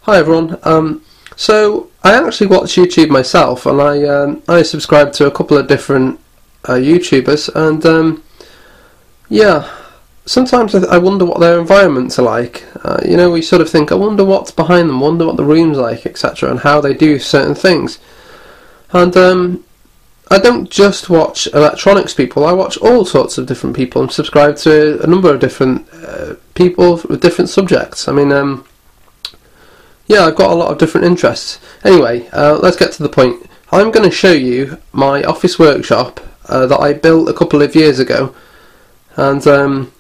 Hi everyone. So I actually watch YouTube myself, and I subscribe to a couple of different YouTubers, and yeah, sometimes I wonder what their environments are like. We sort of think, I wonder what's behind them, wonder what the room's like, etc., and how they do certain things. And I don't just watch electronics people. I watch all sorts of different people and subscribe to a number of different people with different subjects. Yeah, I've got a lot of different interests. Anyway, let's get to the point. I'm going to show you my office workshop that I built a couple of years ago, and I'm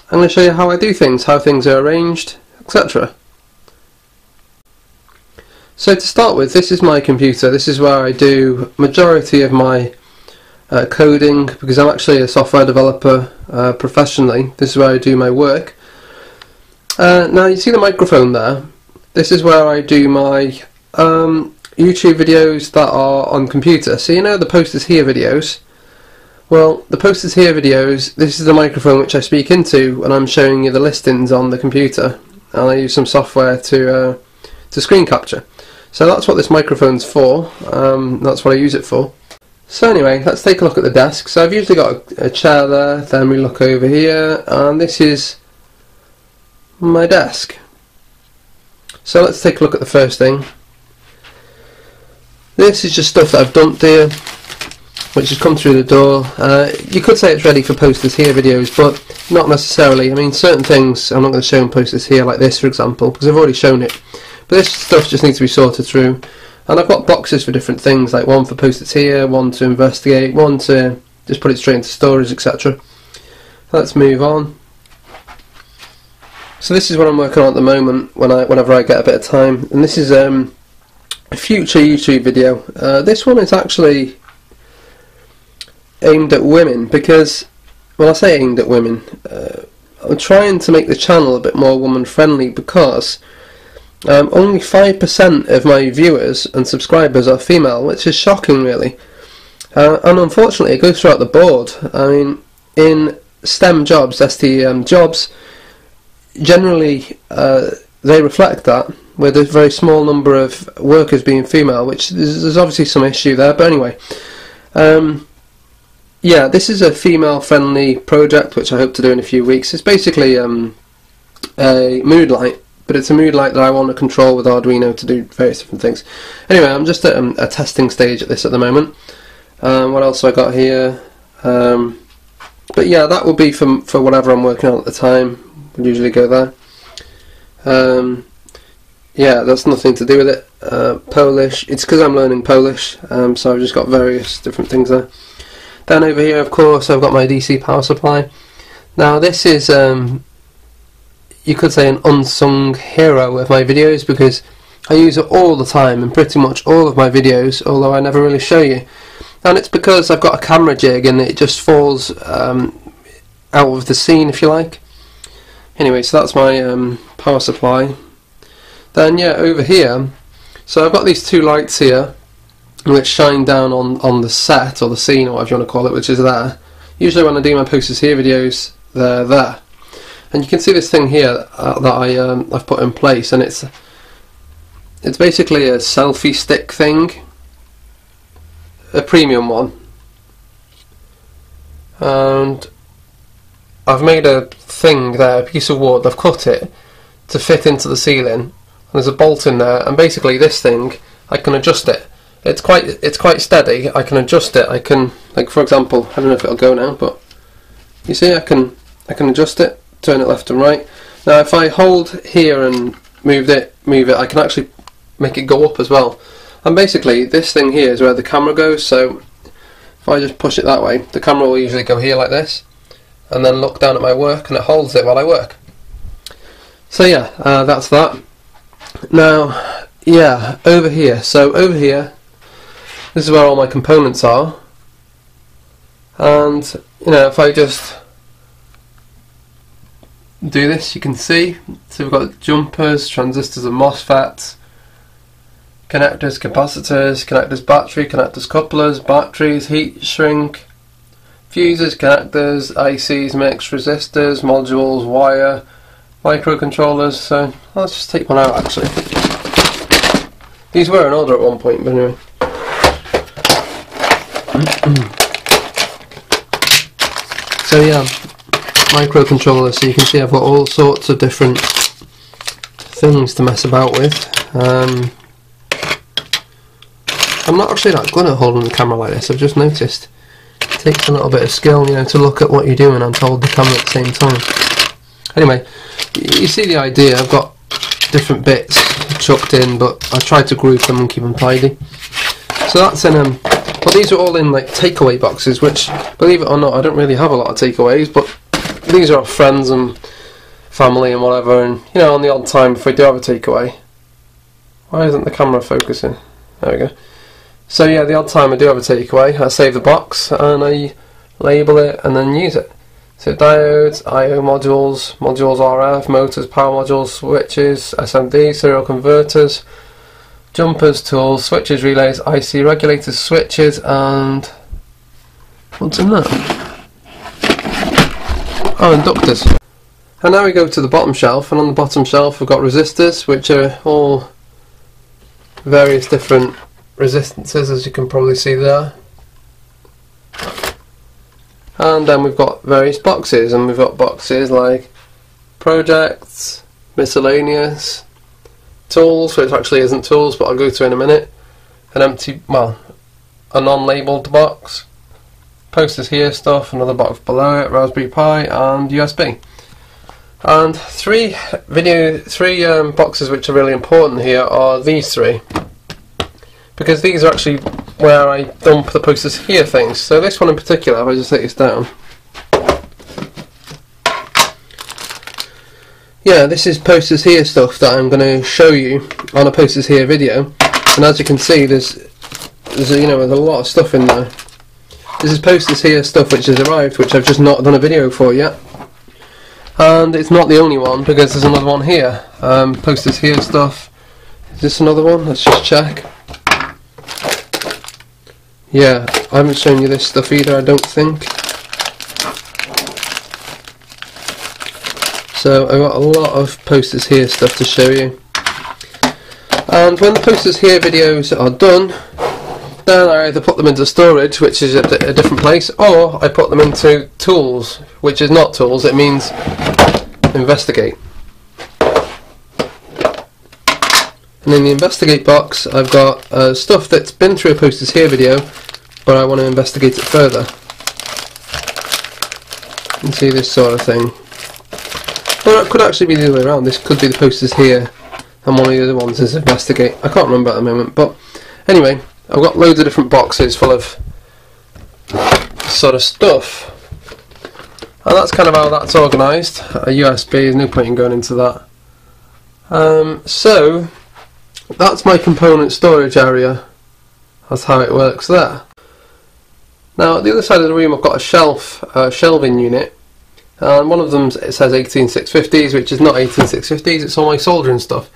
going to show you how I do things, how things are arranged, etc. So to start with, this is my computer. This is where I do majority of my coding, because I'm actually a software developer professionally. This is where I do my work. Now you see the microphone there. This is where I do my YouTube videos that are on computer. So you know the Posters Here videos? Well, the Posters Here videos, this is the microphone which I speak into when I'm showing you the listings on the computer. And I use some software to screen capture. So that's what this microphone's for. That's what I use it for. So anyway, let's take a look at the desk. So I've usually got a chair there, then we look over here, and this is my desk. So let's take a look at the first thing. This is just stuff that I've dumped here, which has come through the door. You could say it's ready for Posters Here videos, but not necessarily. I mean, certain things I'm not going to show in Posters Here, like this for example, because I've already shown it. But this stuff just needs to be sorted through. And I've got boxes for different things, like one for Posters Here, one to investigate, one to just put it straight into storage, etc. Let's move on. So this is what I'm working on at the moment whenever I get a bit of time, and this is a future YouTube video. This one is actually aimed at women, because, well, I say aimed at women, I'm trying to make the channel a bit more woman friendly, because only 5% of my viewers and subscribers are female, which is shocking really, and unfortunately it goes throughout the board. I mean, in STEM jobs, STEM jobs, generally they reflect that, with a very small number of workers being female, which there's obviously some issue there, but anyway, yeah, this is a female friendly project which I hope to do in a few weeks. It's basically a mood light, but it's a mood light that I want to control with Arduino to do various different things. Anyway, I'm just at a testing stage at this at the moment. What else have I got here? But yeah, that will be for whatever I'm working on at the time. We'll usually go there. Yeah, that's nothing to do with it. Polish, it's because I'm learning Polish, so I've just got various different things there. Then over here, of course, I've got my DC power supply. Now this is, you could say, an unsung hero of my videos, because I use it all the time in pretty much all of my videos, although I never really show you. And it's because I've got a camera jig and it just falls out of the scene, if you like. Anyway, so that's my power supply. Then yeah, over here, so I've got these two lights here which shine down on the set, or the scene, or whatever you want to call it, which is there. Usually when I do my Posters Here videos, they're there. And you can see this thing here that I've put in place, and it's basically a selfie stick thing, a premium one. And I've made a thing there, a piece of wood, I've cut it to fit into the ceiling, and there's a bolt in there, and basically this thing, I can adjust it. It's quite steady. I can adjust it. I can, like for example, I don't know if it'll go now, but you see I can adjust it, turn it left and right. Now if I hold here and move it, I can actually make it go up as well. And basically this thing here is where the camera goes, so if I just push it that way, the camera will usually go here like this, and then look down at my work, and it holds it while I work. So yeah, that's that. Now, yeah, over here. So over here, this is where all my components are. And, you know, if I just do this, you can see. So we've got jumpers, transistors and MOSFETs, connectors, capacitors, connectors, battery, connectors, couplers, batteries, heat shrink, fuses, connectors, ICs, mixed resistors, modules, wire, microcontrollers. So let's just take one out actually. These were in order at one point, but anyway. So yeah, microcontroller, so you can see I've got all sorts of different things to mess about with. I'm not actually that good at holding the camera like this, I've just noticed. It takes a little bit of skill, you know, to look at what you're doing and to hold the camera at the same time. Anyway, you see the idea. I've got different bits chucked in, but I tried to group them and keep them tidy. So that's in well, these are all in like takeaway boxes, which, believe it or not, I don't really have a lot of takeaways, but these are off friends and family and whatever, and you know, on the odd time if we do have a takeaway. Why isn't the camera focusing? There we go. So yeah, the odd time I do have a takeaway, I save the box and I label it and then use it. So diodes, I/O modules, modules RF, motors, power modules, switches, SMD, serial converters, jumpers, tools, switches, relays, IC regulators, switches, and what's in there? Oh, inductors. And now we go to the bottom shelf, and on the bottom shelf we've got resistors, which are all various different resistances, as you can probably see there. And then we've got various boxes, and we've got boxes like projects, miscellaneous, tools, which actually isn't tools, but I'll go to in a minute, an empty, well, a non-labelled box, posters here stuff, another box below it, Raspberry Pi, and USB. And three boxes which are really important here are these three, because these are actually where I dump the posters here things. So this one in particular, if I just take this down, yeah, this is posters here stuff that I'm going to show you on a posters here video. And as you can see, there's you know, there's a lot of stuff in there. This is posters here stuff which has arrived, which I've just not done a video for yet. And it's not the only one, because there's another one here. Posters here stuff. Is this another one? Let's just check. Yeah, I haven't shown you this stuff either, I don't think. So I've got a lot of posters here stuff to show you. And when the posters here videos are done, then I either put them into storage, which is at a different place, or I put them into tools, which is not tools, it means investigate. And in the investigate box I've got stuff that's been through a posters here video, but I want to investigate it further. You can see this sort of thing. Or it could actually be the other way around. This could be the posters here, and one of the other ones is investigate. I can't remember at the moment, but anyway, I've got loads of different boxes full of sort of stuff. And that's kind of how that's organised. A USB, there's no point in going into that. So that's my component storage area. That's how it works there. Now at the other side of the room I've got a shelving unit, and one of them it says 18650s, which is not 18650s, it's all my soldering stuff.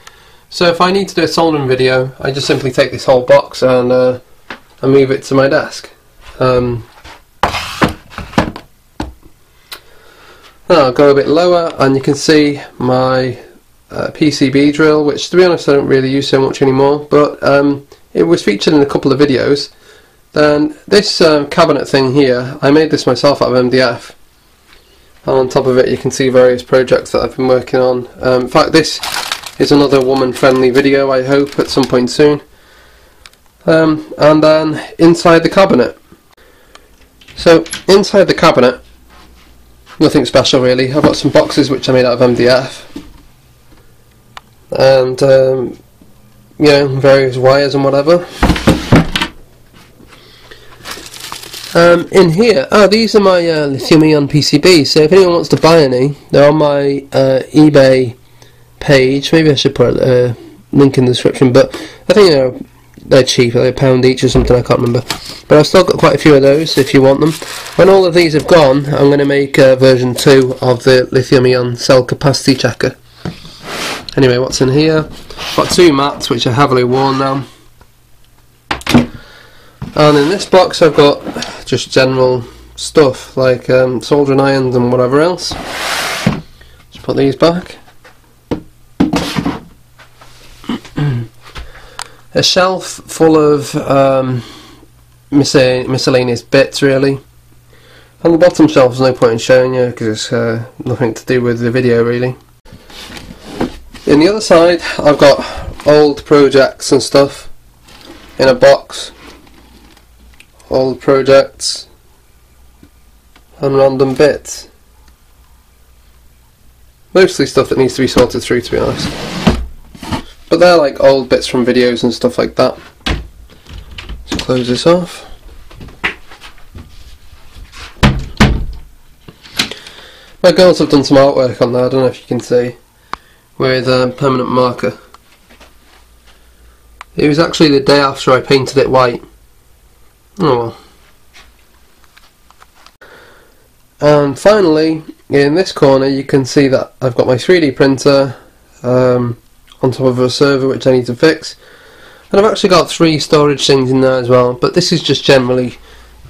So if I need to do a soldering video, I just simply take this whole box and I move it to my desk. Then I'll go a bit lower and you can see my PCB drill, which to be honest I don't really use so much anymore, but it was featured in a couple of videos. Then this cabinet thing here, I made this myself out of MDF, and on top of it you can see various projects that I've been working on. In fact, this is another woman friendly video, I hope, at some point soon. And then inside the cabinet. So inside the cabinet, nothing special really. I've got some boxes which I made out of MDF, and you know, various wires and whatever. In here, these are my lithium-ion PCBs, so if anyone wants to buy any, they're on my eBay page. Maybe I should put a link in the description, but I think they're cheap, they're £1 each or something, I can't remember. But I've still got quite a few of those if you want them. When all of these have gone, I'm going to make version 2 of the lithium-ion cell capacity checker. Anyway, what's in here? I've got 2 mats which are heavily worn now. And in this box I've got just general stuff like soldering irons and whatever else. Just put these back. a shelf full of miscellaneous bits really. On the bottom shelf there's no point in showing you because it's nothing to do with the video really. In the other side I've got old projects and stuff in a box. Old projects and random bits. Mostly stuff that needs to be sorted through, to be honest. But they're like old bits from videos and stuff like that. Let's close this off. My girls have done some artwork on there, I don't know if you can see, with permanent marker. It was actually the day after I painted it white. Oh well. And finally, in this corner you can see that I've got my 3D printer on top of a server which I need to fix. And I've actually got 3 storage things in there as well, but this is just generally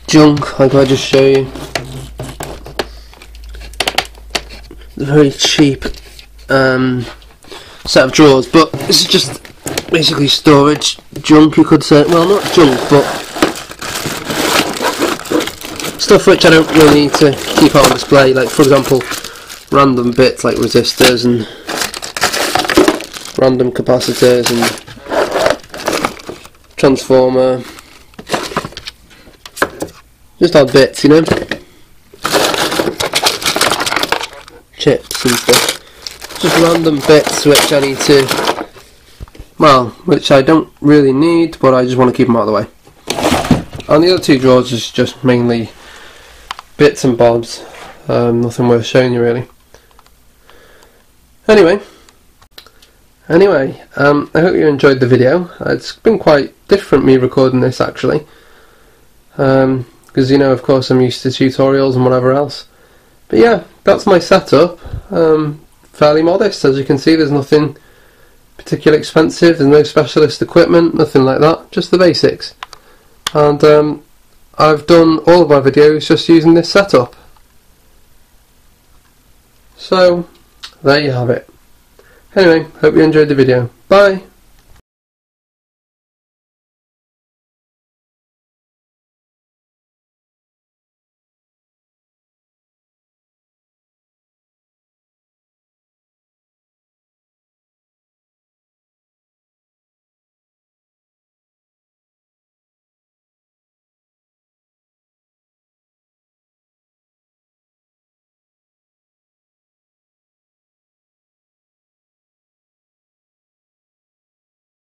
junk, like I just show you. Very cheap set of drawers, but this is just basically storage junk, you could say. Well, not junk, but stuff which I don't really need to keep on display, like for example random bits like resistors and random capacitors and transformer, just odd bits, you know, chips and stuff, just random bits which I need to, well, which I don't really need but I just want to keep them out of the way. And the other 2 drawers is just mainly bits and bobs, nothing worth showing you really. Anyway, I hope you enjoyed the video. It's been quite different me recording this actually, because you know, of course I'm used to tutorials and whatever else. But yeah, that's my setup. Fairly modest, as you can see. There's nothing particularly expensive, there's no specialist equipment, nothing like that, just the basics. And I've done all of my videos just using this setup. So, there you have it. Anyway, hope you enjoyed the video. Bye!